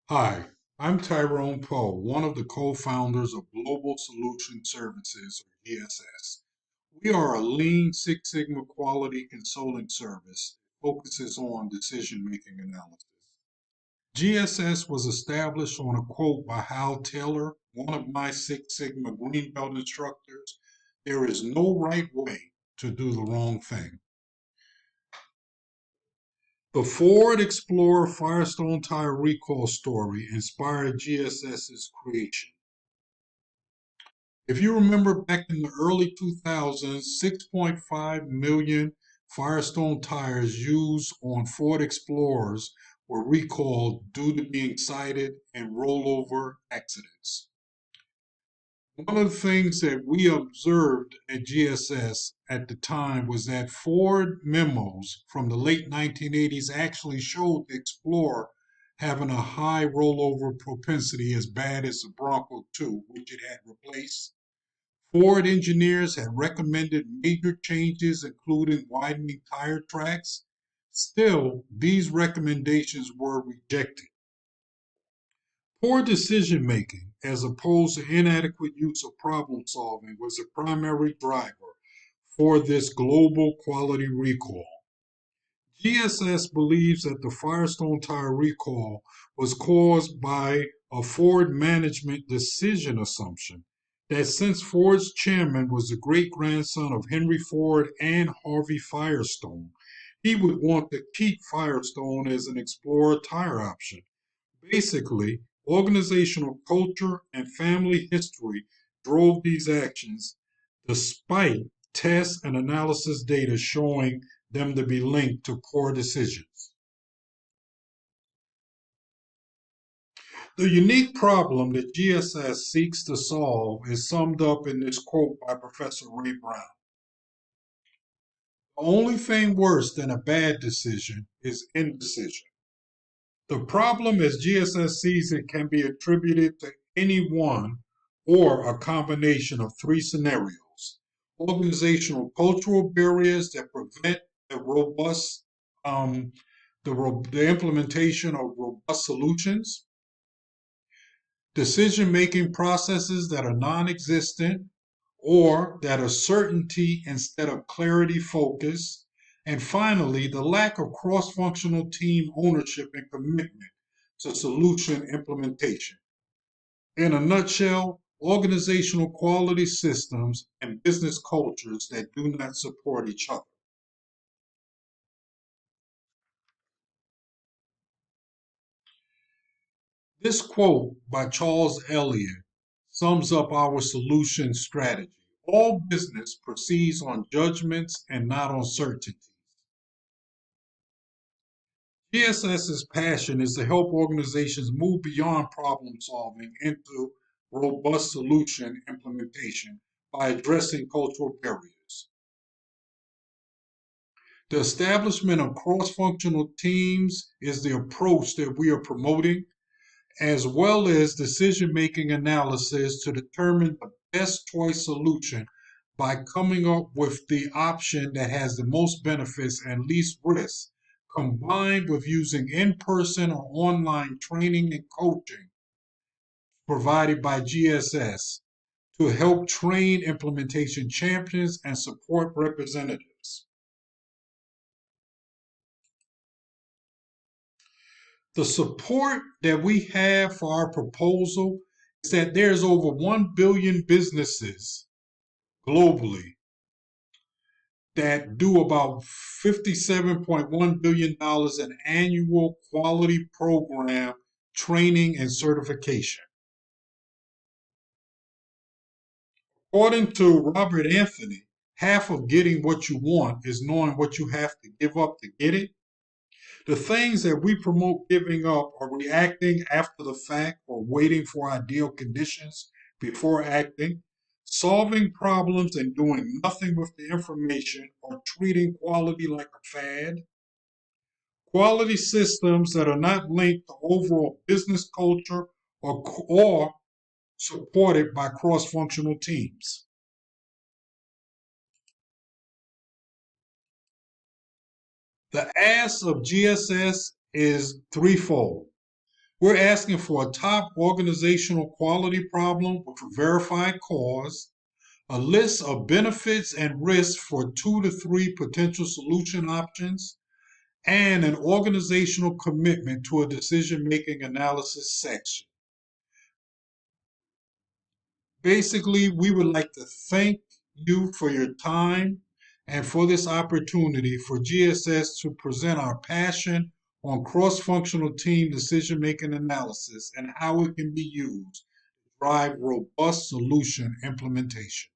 Hi, I'm Tyrone Poe, one of the co-founders of Global Solution Services, or GSS. We are a lean Six Sigma quality consulting service that focuses on decision-making analysis. GSS was established on a quote by Hal Taylor, one of my Six Sigma Green Belt instructors: "There is no right way to do the wrong thing." The Ford Explorer Firestone tire recall story inspired GSS's creation. If you remember back in the early 2000s, 6.5 million Firestone tires used on Ford Explorers were recalled due to being cited in rollover accidents. One of the things that we observed at GSS at the time was that Ford memos from the late 1980s actually showed the Explorer having a high rollover propensity, as bad as the Bronco 2, which it had replaced. Ford engineers had recommended major changes, including widening tire tracks. Still, these recommendations were rejected. Poor decision making, as opposed to inadequate use of problem solving, was the primary driver for this global quality recall. GSS believes that the Firestone tire recall was caused by a Ford management decision assumption that since Ford's chairman was the great grandson of Henry Ford and Harvey Firestone, he would want to keep Firestone as an Explorer tire option. Basically, organizational culture and family history drove these actions, despite tests and analysis data showing them to be linked to poor decisions. The unique problem that GSS seeks to solve is summed up in this quote by Professor Ray Brown. The only thing worse than a bad decision is indecision. The problem, as GSS sees it, can be attributed to any one or a combination of three scenarios: organizational cultural barriers that prevent a robust, the implementation of robust solutions; decision making processes that are non existent or that are certainty instead of clarity focused; and finally, the lack of cross functional team ownership and commitment to solution implementation. In a nutshell, organizational quality systems and business cultures that do not support each other. This quote by Charles Eliot sums up our solution strategy. All business proceeds on judgments and not on certainties. GSS's passion is to help organizations move beyond problem solving into robust solution implementation by addressing cultural barriers. The establishment of cross functional teams is the approach that we are promoting, as well as decision making analysis to determine the best choice solution by coming up with the option that has the most benefits and least risk, combined with using in person or online training and coaching provided by GSS to help train implementation champions and support representatives. The support that we have for our proposal is that there's over 1 billion businesses globally that do about $57.1 billion in annual quality program training and certification. According to Robert Anthony, half of getting what you want is knowing what you have to give up to get it. The things that we promote giving up are reacting after the fact or waiting for ideal conditions before acting, solving problems and doing nothing with the information, or treating quality like a fad. Quality systems that are not linked to overall business culture or supported by cross functional teams. The ask of GSS is threefold. We're asking for a top organizational quality problem with a verified cause, a list of benefits and risks for 2 to 3 potential solution options, and an organizational commitment to a decision-making analysis section. Basically, we would like to thank you for your time and for this opportunity for GSS to present our passion on cross-functional team decision-making analysis and how it can be used to drive robust solution implementation.